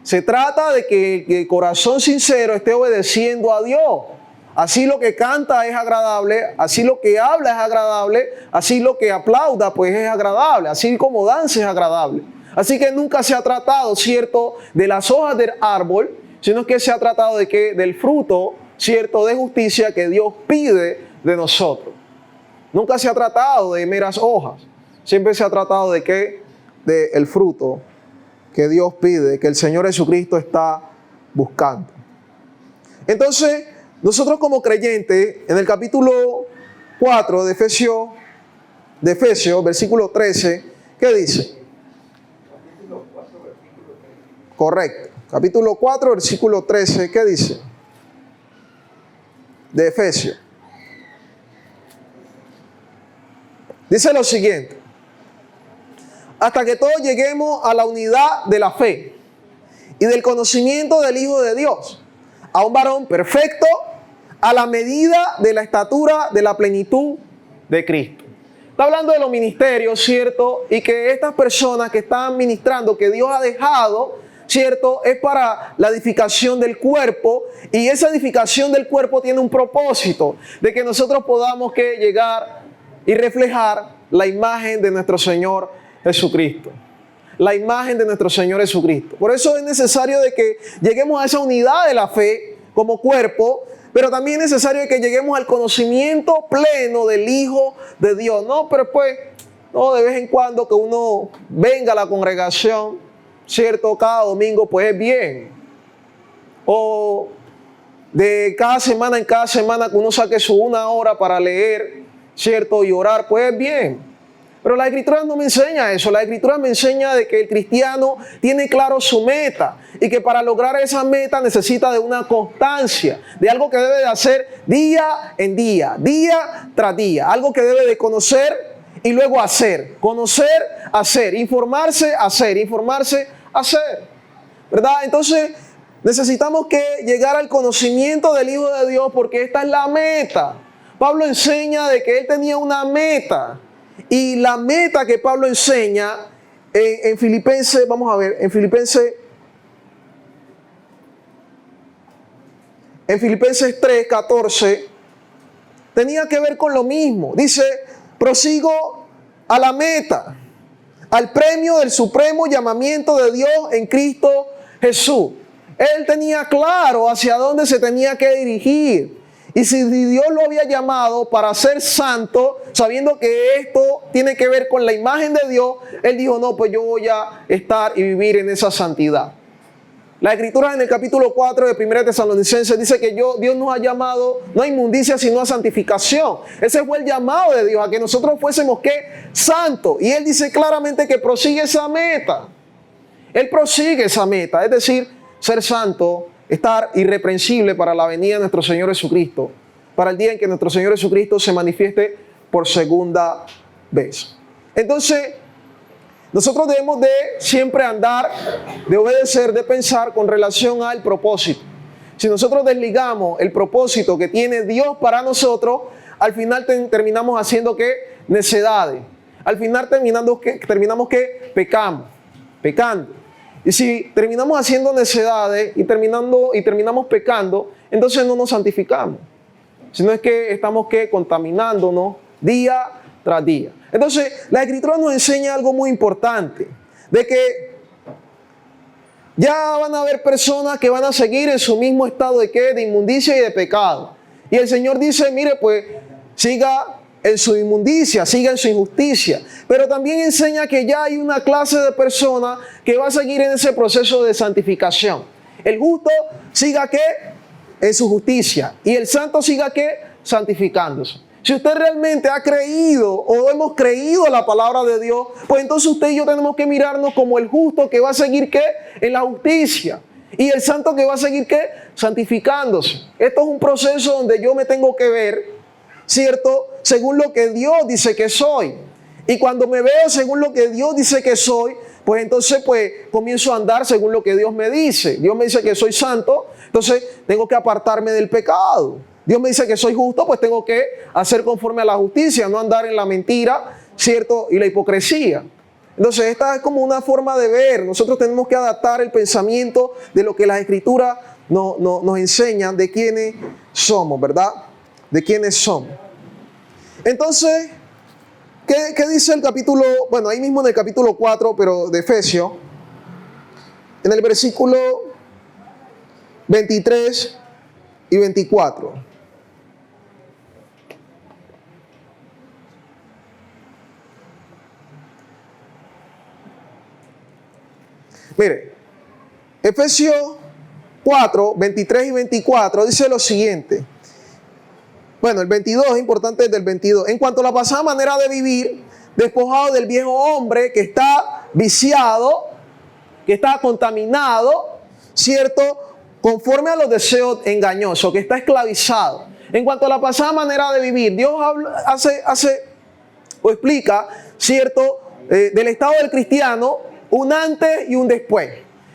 Se trata de que el corazón sincero esté obedeciendo a Dios. Así lo que canta es agradable, así lo que habla es agradable, así lo que aplauda pues es agradable, así como danza es agradable. Así que nunca se ha tratado, ¿cierto?, de las hojas del árbol, sino que se ha tratado de que del fruto, ¿cierto?, de justicia que Dios pide de nosotros. Nunca se ha tratado de meras hojas, siempre se ha tratado de que del fruto que Dios pide, que el Señor Jesucristo está buscando. Entonces, nosotros como creyentes, en el capítulo 4 de Efesios, versículo 13, ¿qué dice? Correcto. capítulo 4, versículo 13, ¿qué dice? De Efesios. Dice lo siguiente: hasta que todos lleguemos a la unidad de la fe y del conocimiento del Hijo de Dios, a un varón perfecto, a la medida de la estatura de la plenitud de Cristo. Está hablando de los ministerios, ¿cierto? Y que estas personas que están ministrando, que Dios ha dejado, ¿cierto? Es para la edificación del cuerpo, y esa edificación del cuerpo tiene un propósito, de que nosotros podamos que llegar y reflejar la imagen de nuestro Señor Jesucristo. La imagen de nuestro Señor Jesucristo. Por eso es necesario de que lleguemos a esa unidad de la fe como cuerpo, pero también es necesario que lleguemos al conocimiento pleno del Hijo de Dios. No, pero pues, no, de vez en cuando que uno venga a la congregación, ¿cierto? Cada domingo, pues es bien. O de cada semana en cada semana que uno saque su 1 hora para leer, ¿cierto? Y orar, pues es bien. Pero la Escritura no me enseña eso. La Escritura me enseña de que el cristiano tiene claro su meta y que para lograr esa meta necesita de una constancia, de algo que debe de hacer día en día, día tras día, algo que debe de conocer y luego hacer, conocer, hacer, informarse, hacer, ¿verdad? Entonces necesitamos que llegar al conocimiento del Hijo de Dios, porque esta es la meta. Pablo enseña de que él tenía una meta. Y la meta que Pablo enseña en Filipenses, vamos a ver, en Filipenses 3:14, tenía que ver con lo mismo. Dice: prosigo a la meta, al premio del supremo llamamiento de Dios en Cristo Jesús. Él tenía claro hacia dónde se tenía que dirigir. Y si Dios lo había llamado para ser santo, sabiendo que esto tiene que ver con la imagen de Dios, él dijo: no, pues yo voy a estar y vivir en esa santidad. La Escritura en el capítulo 4 de 1 Tesalonicenses dice que Dios nos ha llamado no a inmundicia, sino a santificación. Ese fue el llamado de Dios, a que nosotros fuésemos ¿qué? Santos. Y él dice claramente que prosigue esa meta. Él prosigue esa meta, es decir, ser santo, estar irreprensible para la venida de nuestro Señor Jesucristo, para el día en que nuestro Señor Jesucristo se manifieste por segunda vez. Entonces, nosotros debemos de siempre andar, de obedecer, de pensar con relación al propósito. Si nosotros desligamos el propósito que tiene Dios para nosotros, al final terminamos haciendo ¿qué? Necedades. Al final terminamos ¿qué? Pecando. Y si terminamos haciendo necedades y terminamos pecando, entonces no nos santificamos, sino es que estamos ¿qué? Contaminándonos día tras día. Entonces, la Escritura nos enseña algo muy importante, de que ya van a haber personas que van a seguir en su mismo estado de ¿qué? De inmundicia y de pecado. Y el Señor dice: mire, pues, siga en su inmundicia, siga en su injusticia. Pero también enseña que ya hay una clase de personas que va a seguir en ese proceso de santificación. El justo siga ¿qué? En su justicia. Y el santo siga ¿qué? Santificándose. Si usted realmente ha creído o hemos creído la palabra de Dios, pues entonces usted y yo tenemos que mirarnos como el justo que va a seguir ¿qué? En la justicia. Y el santo que va a seguir ¿qué? Santificándose. Esto es un proceso donde yo me tengo que ver, ¿cierto? Según lo que Dios dice que soy. Y cuando me veo según lo que Dios dice que soy, pues entonces pues comienzo a andar según lo que Dios me dice. Dios me dice que soy santo, entonces tengo que apartarme del pecado. Dios me dice que soy justo, pues tengo que hacer conforme a la justicia, no andar en la mentira, ¿cierto? Y la hipocresía. Entonces esta es como una forma de ver. Nosotros tenemos que adaptar el pensamiento de lo que las Escrituras nos enseñan de quiénes somos, ¿verdad? De quiénes somos. Entonces, ¿qué dice el capítulo? Bueno, ahí mismo en el capítulo 4, pero de Efesios, en el versículo 23 y 24. Mire, Efesios 4, 23 y 24 dice lo siguiente. Bueno, el 22 es importante, del 22. En cuanto a la pasada manera de vivir, despojado del viejo hombre que está viciado, que está contaminado, ¿cierto? Conforme a los deseos engañosos, que está esclavizado. En cuanto a la pasada manera de vivir, Dios hace o explica, ¿cierto? Del estado del cristiano, un antes y un después.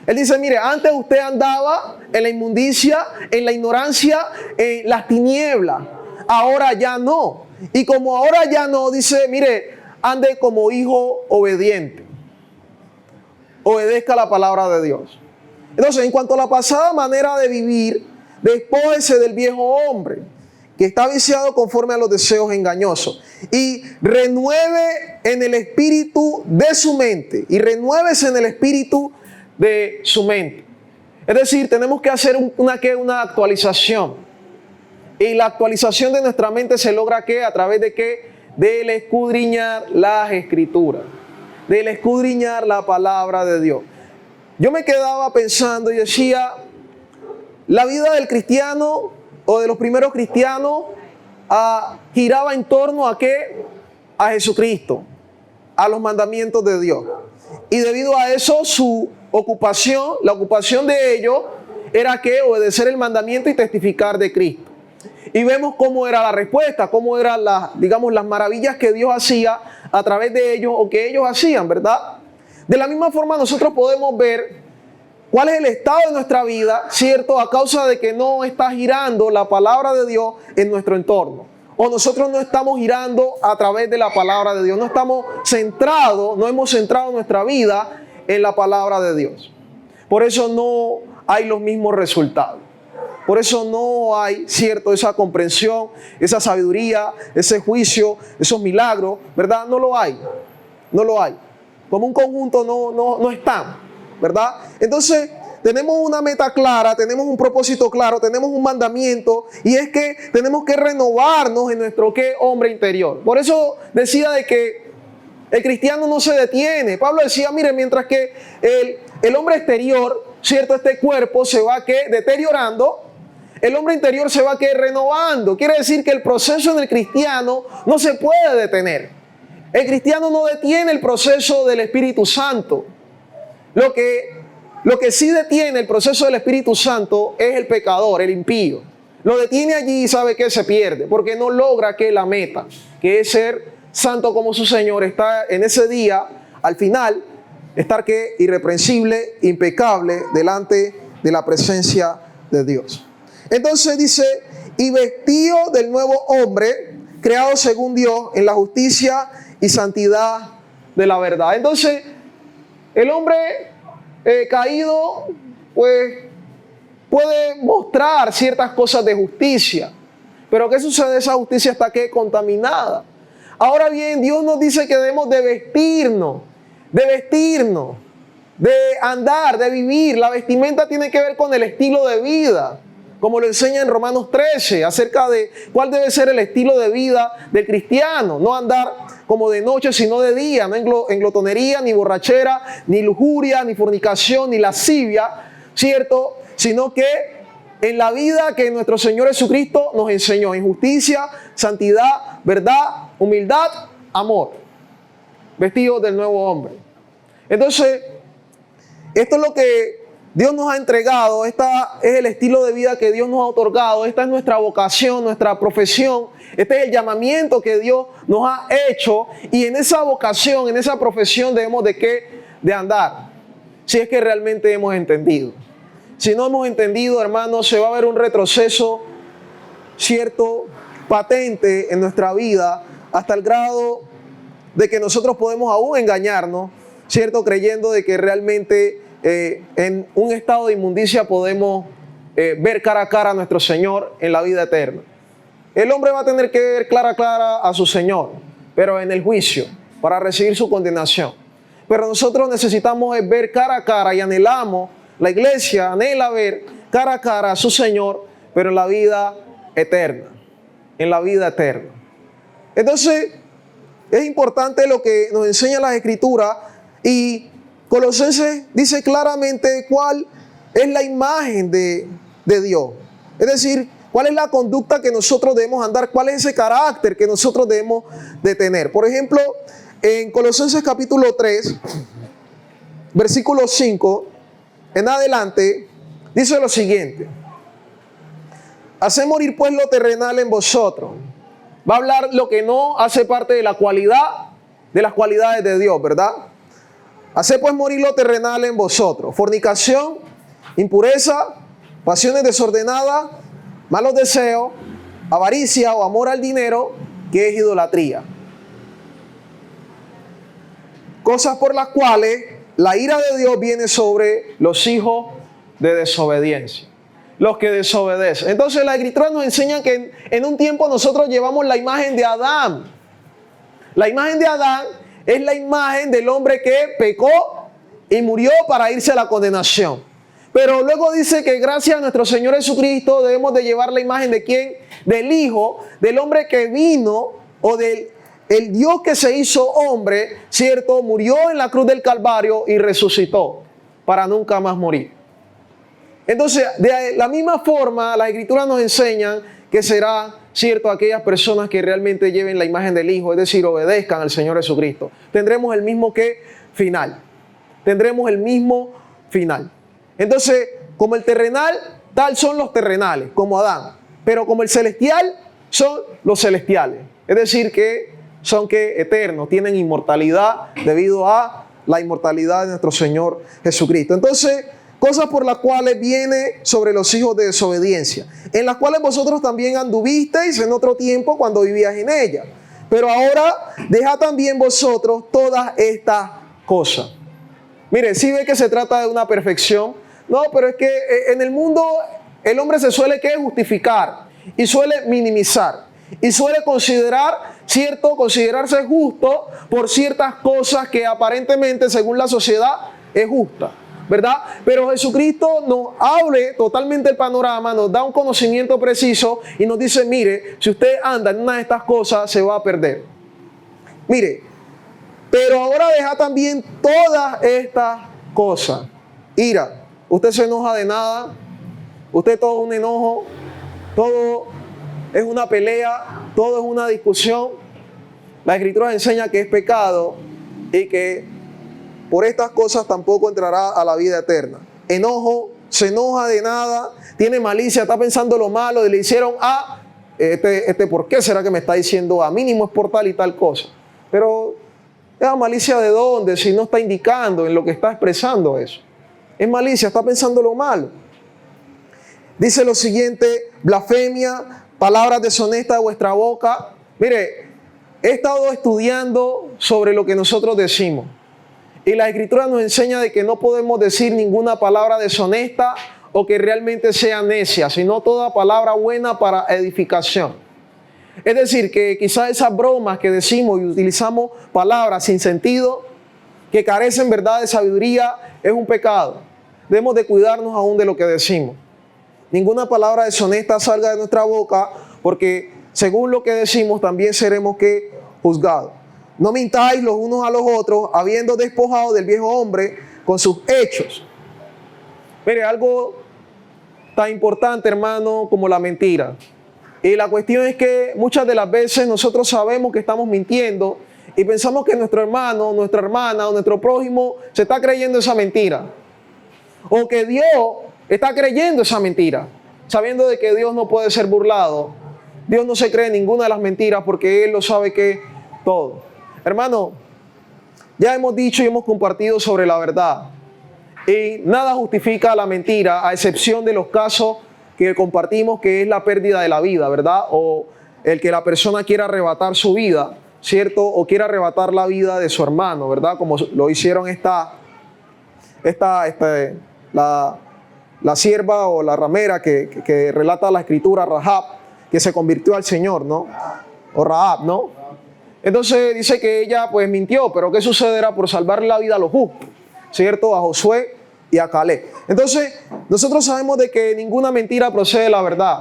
Él dice, mire, antes usted andaba en la inmundicia, en la ignorancia, en las tinieblas. Ahora ya no. Y como ahora ya no, dice, mire, ande como hijo obediente. Obedezca la palabra de Dios. Entonces, en cuanto a la pasada manera de vivir, despójese del viejo hombre, que está viciado conforme a los deseos engañosos, y renueve en el espíritu de su mente, y renuévese en el espíritu de su mente. Es decir, tenemos que hacer una actualización. Y la actualización de nuestra mente se logra ¿qué? A través de ¿qué? Del escudriñar las escrituras, del escudriñar la palabra de Dios. Yo me quedaba pensando y decía, la vida del cristiano o de los primeros cristianos giraba en torno a ¿qué? A Jesucristo, a los mandamientos de Dios. Y debido a eso, su ocupación, la ocupación de ellos, era que obedecer el mandamiento y testificar de Cristo. Y vemos cómo era la respuesta, cómo eran las maravillas que Dios hacía a través de ellos o que ellos hacían, ¿verdad? De la misma forma nosotros podemos ver cuál es el estado de nuestra vida, ¿cierto? A causa de que no está girando la palabra de Dios en nuestro entorno. O nosotros no estamos girando a través de la palabra de Dios. No estamos centrados, no hemos centrado nuestra vida en la palabra de Dios. Por eso no hay los mismos resultados. Por eso no hay, ¿cierto? Esa comprensión, esa sabiduría, ese juicio, esos milagros, ¿verdad? No lo hay. No lo hay. Como un conjunto no están, ¿verdad? Entonces, tenemos una meta clara, tenemos un propósito claro, tenemos un mandamiento, y es que tenemos que renovarnos en nuestro ¿qué? Hombre interior. Por eso decía de que el cristiano no se detiene. Pablo decía, mire, mientras que el hombre exterior, ¿cierto? Este cuerpo se va ¿qué? Deteriorando, el hombre interior se va ¿qué? Renovando. Quiere decir que el proceso en el cristiano no se puede detener. El cristiano no detiene el proceso del Espíritu Santo. Lo que sí detiene el proceso del Espíritu Santo es el pecador, el impío. Lo detiene allí y sabe que se pierde, porque no logra que la meta, que es ser santo como su Señor, está en ese día, al final, estar ¿qué? Irreprensible, impecable, delante de la presencia de Dios. Entonces dice, y vestido del nuevo hombre, creado según Dios, en la justicia y santidad de la verdad. Entonces, el hombre caído, pues, puede mostrar ciertas cosas de justicia. Pero ¿qué sucede? Esa justicia está ¿qué? Contaminada. Ahora bien, Dios nos dice que debemos de vestirnos, de andar, de vivir. La vestimenta tiene que ver con el estilo de vida, como lo enseña en Romanos 13, acerca de cuál debe ser el estilo de vida del cristiano. No andar como de noche, sino de día, no en glotonería, ni borrachera, ni lujuria, ni fornicación, ni lascivia, ¿cierto? Sino que en la vida que nuestro Señor Jesucristo nos enseñó, en justicia, santidad, verdad, humildad, amor, vestidos del nuevo hombre. Entonces, esto es lo que Dios nos ha entregado, este es el estilo de vida que Dios nos ha otorgado, esta es nuestra vocación, nuestra profesión, este es el llamamiento que Dios nos ha hecho, y en esa vocación, en esa profesión debemos de ¿qué? De andar, si es que realmente hemos entendido. Si no hemos entendido, hermanos, se va a ver un retroceso, cierto, patente en nuestra vida, hasta el grado de que nosotros podemos aún engañarnos, cierto, creyendo de que realmente en un estado de inmundicia podemos ver cara a cara a nuestro Señor en la vida eterna. El hombre va a tener que ver cara a cara a su Señor, pero en el juicio, para recibir su condenación. Pero nosotros necesitamos ver cara a cara, y anhelamos, la iglesia anhela ver cara a cara a su Señor, pero en la vida eterna, en la vida eterna. Entonces, es importante lo que nos enseña las Escrituras, y Colosenses dice claramente cuál es la imagen de Dios. Es decir, cuál es la conducta que nosotros debemos andar, cuál es ese carácter que nosotros debemos de tener. Por ejemplo, en Colosenses capítulo 3, versículo 5, en adelante, Dice lo siguiente: haced morir pues lo terrenal en vosotros. Va a hablar lo que no hace parte de la cualidad, de las cualidades de Dios, ¿verdad? Haced pues morir lo terrenal en vosotros: fornicación, impureza, pasiones desordenadas, malos deseos, avaricia o amor al dinero, que es idolatría. Cosas por las cuales la ira de Dios viene sobre los hijos de desobediencia, los que desobedecen. Entonces la Escritura nos enseña que en un tiempo nosotros llevamos la imagen de Adán. La imagen de Adán es la imagen del hombre que pecó y murió para irse a la condenación. Pero luego dice que gracias a nuestro Señor Jesucristo debemos de llevar la imagen de ¿quién? Del Hijo, del hombre que vino, o del el Dios que se hizo hombre, ¿cierto? Murió en la cruz del Calvario y resucitó para nunca más morir. Entonces, de la misma forma, las Escrituras nos enseñan que será, ¿cierto?, aquellas personas que realmente lleven la imagen del Hijo, es decir, obedezcan al Señor Jesucristo. Tendremos el mismo final. Tendremos el mismo final. Entonces, como el terrenal, tal son los terrenales, como Adán. Pero como el celestial, son los celestiales. Es decir, que son eternos, tienen inmortalidad debido a la inmortalidad de nuestro Señor Jesucristo. Entonces, cosas por las cuales viene sobre los hijos de desobediencia, en las cuales vosotros también anduvisteis en otro tiempo cuando vivías en ella. Pero ahora dejad también vosotros todas estas cosas. Mire, si ve que se trata de una perfección. No, pero es que en el mundo el hombre se suele justificar y suele minimizar y suele considerarse justo por ciertas cosas que aparentemente, según la sociedad, es justa, ¿verdad? Pero Jesucristo nos abre totalmente el panorama, nos da un conocimiento preciso y nos dice, mire, si usted anda en una de estas cosas, se va a perder. Mire, pero ahora deja también todas estas cosas. Ira, usted se enoja de nada, usted todo es un enojo, todo es una pelea, todo es una discusión. La Escritura enseña que es pecado y que por estas cosas tampoco entrará a la vida eterna. Enojo, se enoja de nada, tiene malicia, está pensando lo malo, y le hicieron A, ¿por qué será que me está diciendo A? Mínimo es por tal y tal cosa. Pero, ¿esa malicia de dónde? Si no está indicando en lo que está expresando eso. Es malicia, está pensando lo malo. Dice lo siguiente: blasfemia, palabras deshonestas de vuestra boca. Mire, he estado estudiando sobre lo que nosotros decimos. Y la Escritura nos enseña de que no podemos decir ninguna palabra deshonesta o que realmente sea necia, sino toda palabra buena para edificación. Es decir, que quizás esas bromas que decimos y utilizamos palabras sin sentido, que carecen, ¿verdad?, de sabiduría, es un pecado. Debemos de cuidarnos aún de lo que decimos. Ninguna palabra deshonesta salga de nuestra boca, porque según lo que decimos también seremos juzgados. No mintáis los unos a los otros, habiendo despojado del viejo hombre con sus hechos. Mire, algo tan importante, hermano, como la mentira. Y la cuestión es que muchas de las veces nosotros sabemos que estamos mintiendo y pensamos que nuestro hermano, nuestra hermana o nuestro prójimo se está creyendo esa mentira. O que Dios está creyendo esa mentira, sabiendo de que Dios no puede ser burlado. Dios no se cree ninguna de las mentiras porque Él lo sabe que todo. Hermano, ya hemos dicho y hemos compartido sobre la verdad. Y nada justifica la mentira, a excepción de los casos que compartimos, que es la pérdida de la vida, ¿verdad? O el que la persona quiera arrebatar su vida, ¿cierto? O quiera arrebatar la vida de su hermano, ¿verdad? Como lo hicieron la sierva o la ramera que relata la Escritura, Rahab, que se convirtió al Señor, ¿no? O Rahab, ¿no? Entonces dice que ella pues mintió, pero ¿qué sucederá por salvar la vida a los justos? ¿Cierto? A Josué y a Caleb. Entonces, nosotros sabemos de que ninguna mentira procede de la verdad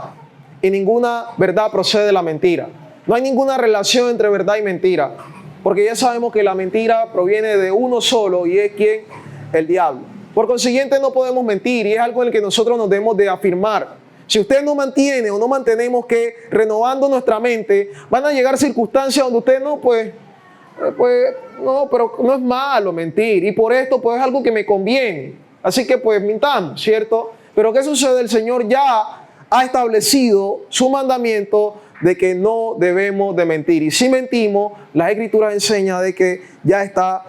y ninguna verdad procede de la mentira. No hay ninguna relación entre verdad y mentira, porque ya sabemos que la mentira proviene de uno solo y es ¿quién? El diablo. Por consiguiente, no podemos mentir y es algo en el que nosotros nos debemos de afirmar. Si usted no mantiene o no mantenemos renovando nuestra mente, van a llegar circunstancias donde usted no, no, pero no es malo mentir y por esto pues es algo que me conviene. Así que pues mintamos, ¿cierto? Pero ¿qué sucede? El Señor ya ha establecido su mandamiento de que no debemos de mentir. Y si mentimos, las Escrituras enseñan de que ya está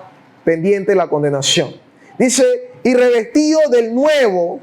pendiente la condenación. Dice, y revestido del nuevo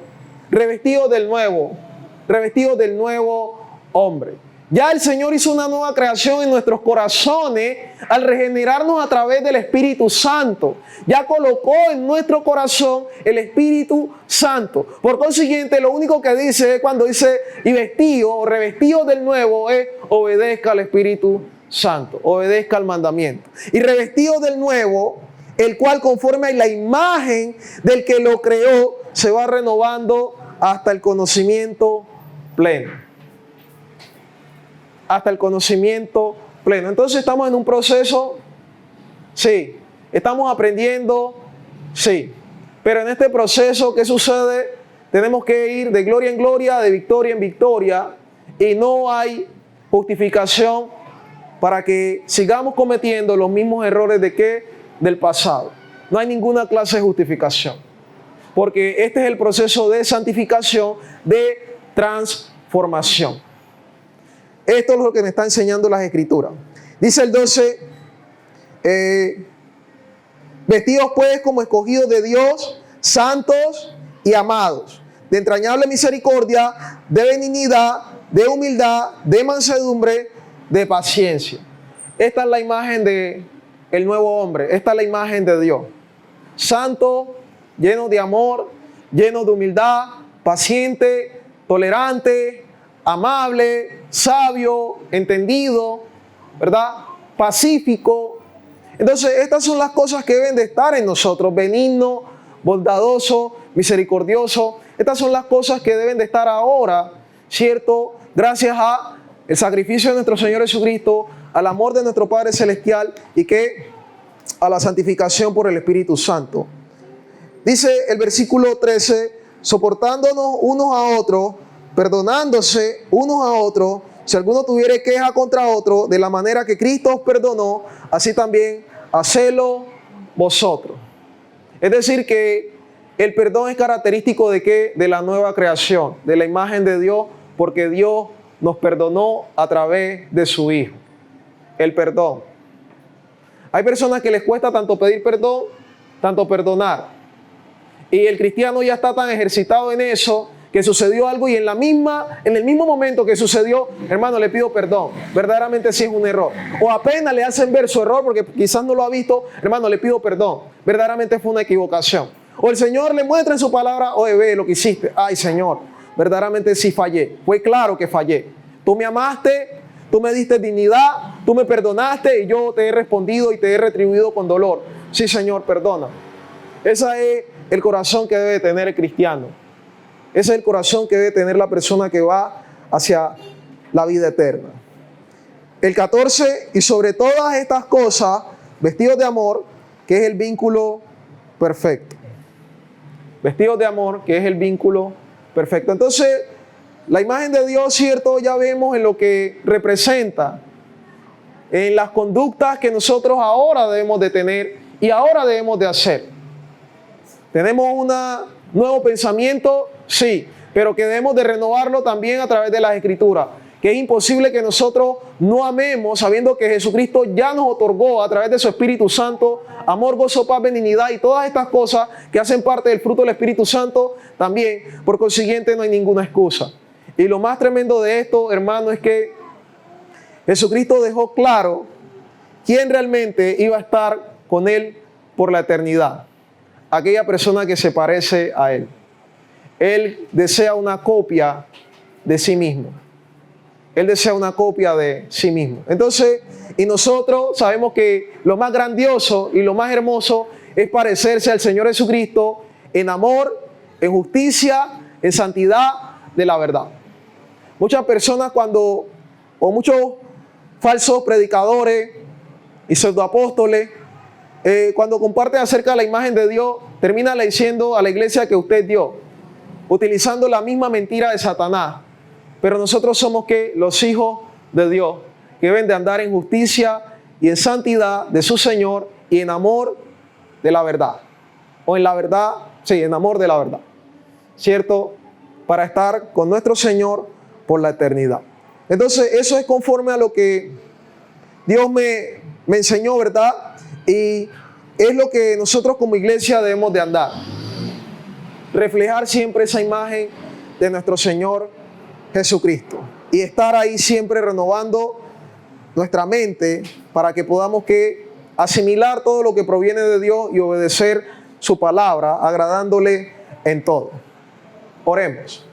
hombre. Ya el Señor hizo una nueva creación en nuestros corazones al regenerarnos a través del Espíritu Santo. Ya colocó en nuestro corazón el Espíritu Santo. Por consiguiente, lo único que dice cuando dice y vestido o revestido del nuevo es obedezca al Espíritu Santo, obedezca al mandamiento. Y revestido del nuevo, el cual conforme a la imagen del que lo creó, se va renovando hasta el conocimiento pleno. Hasta el conocimiento pleno. Entonces estamos en un proceso, sí. Estamos aprendiendo, sí. Pero en este proceso, ¿qué sucede? Tenemos que ir de gloria en gloria, de victoria en victoria, y no hay justificación para que sigamos cometiendo los mismos errores del pasado. No hay ninguna clase de justificación, porque este es el proceso de santificación, de transformación. Esto es lo que me está enseñando las Escrituras. Dice el 12, vestidos pues como escogidos de Dios, santos y amados, de entrañable misericordia, de benignidad, de humildad, de mansedumbre, de paciencia. Esta es la imagen del nuevo hombre, esta es la imagen de Dios. Santo, lleno de amor, lleno de humildad, paciente, tolerante, amable, sabio, entendido, ¿verdad? Pacífico. Entonces, estas son las cosas que deben de estar en nosotros: benigno, bondadoso, misericordioso. Estas son las cosas que deben de estar ahora, ¿cierto? Gracias a el sacrificio de nuestro Señor Jesucristo, al amor de nuestro Padre Celestial y a la santificación por el Espíritu Santo. Dice el versículo 13, soportándonos unos a otros, perdonándose unos a otros, si alguno tuviere queja contra otro, de la manera que Cristo os perdonó, así también hacedlo vosotros. Es decir, que el perdón es característico de ¿qué? De la nueva creación, de la imagen de Dios, porque Dios nos perdonó a través de su Hijo. El perdón. Hay personas que les cuesta tanto pedir perdón, tanto perdonar. Y el cristiano ya está tan ejercitado en eso, que sucedió algo y en el mismo momento que sucedió, hermano, le pido perdón. Verdaderamente sí es un error. O apenas le hacen ver su error porque quizás no lo ha visto, hermano, le pido perdón. Verdaderamente fue una equivocación. O el Señor le muestra en su palabra, oye, ve lo que hiciste. Ay, Señor, verdaderamente sí fallé. Fue claro que fallé. Tú me amaste, tú me diste dignidad, tú me perdonaste y yo te he respondido y te he retribuido con dolor. Sí, Señor, perdona. Ese es el corazón que debe tener el cristiano. Ese es el corazón que debe tener la persona que va hacia la vida eterna. El 14, y sobre todas estas cosas, vestidos de amor, que es el vínculo perfecto. Vestidos de amor, que es el vínculo perfecto. Entonces, la imagen de Dios, cierto, ya vemos en lo que representa, en las conductas que nosotros ahora debemos de tener y ahora debemos de hacer. Tenemos un nuevo pensamiento, sí, pero que debemos de renovarlo también a través de las Escrituras. Que es imposible que nosotros no amemos sabiendo que Jesucristo ya nos otorgó a través de su Espíritu Santo amor, gozo, paz, benignidad y todas estas cosas que hacen parte del fruto del Espíritu Santo también. Por consiguiente, no hay ninguna excusa. Y lo más tremendo de esto, hermano, es que Jesucristo dejó claro quién realmente iba a estar con Él por la eternidad. Aquella persona que se parece a Él. Él desea una copia de sí mismo. Él desea una copia de sí mismo. Entonces, y nosotros sabemos que lo más grandioso y lo más hermoso es parecerse al Señor Jesucristo en amor, en justicia, en santidad de la verdad. Muchas personas o muchos falsos predicadores y pseudoapóstoles, cuando comparten acerca de la imagen de Dios, terminan diciendo a la iglesia que usted es Dios, utilizando la misma mentira de Satanás. Pero nosotros somos ¿qué? Los hijos de Dios, que deben de andar en justicia y en santidad de su Señor y en amor de la verdad. O en la verdad, sí, en amor de la verdad. ¿Cierto? para estar con nuestro Señor por la eternidad. Entonces, eso es conforme a lo que Dios me enseñó, ¿verdad? Y es lo que nosotros como iglesia debemos de andar. Reflejar siempre esa imagen de nuestro Señor Jesucristo. Y estar ahí siempre renovando nuestra mente para que podamos asimilar todo lo que proviene de Dios y obedecer su palabra, agradándole en todo. Oremos.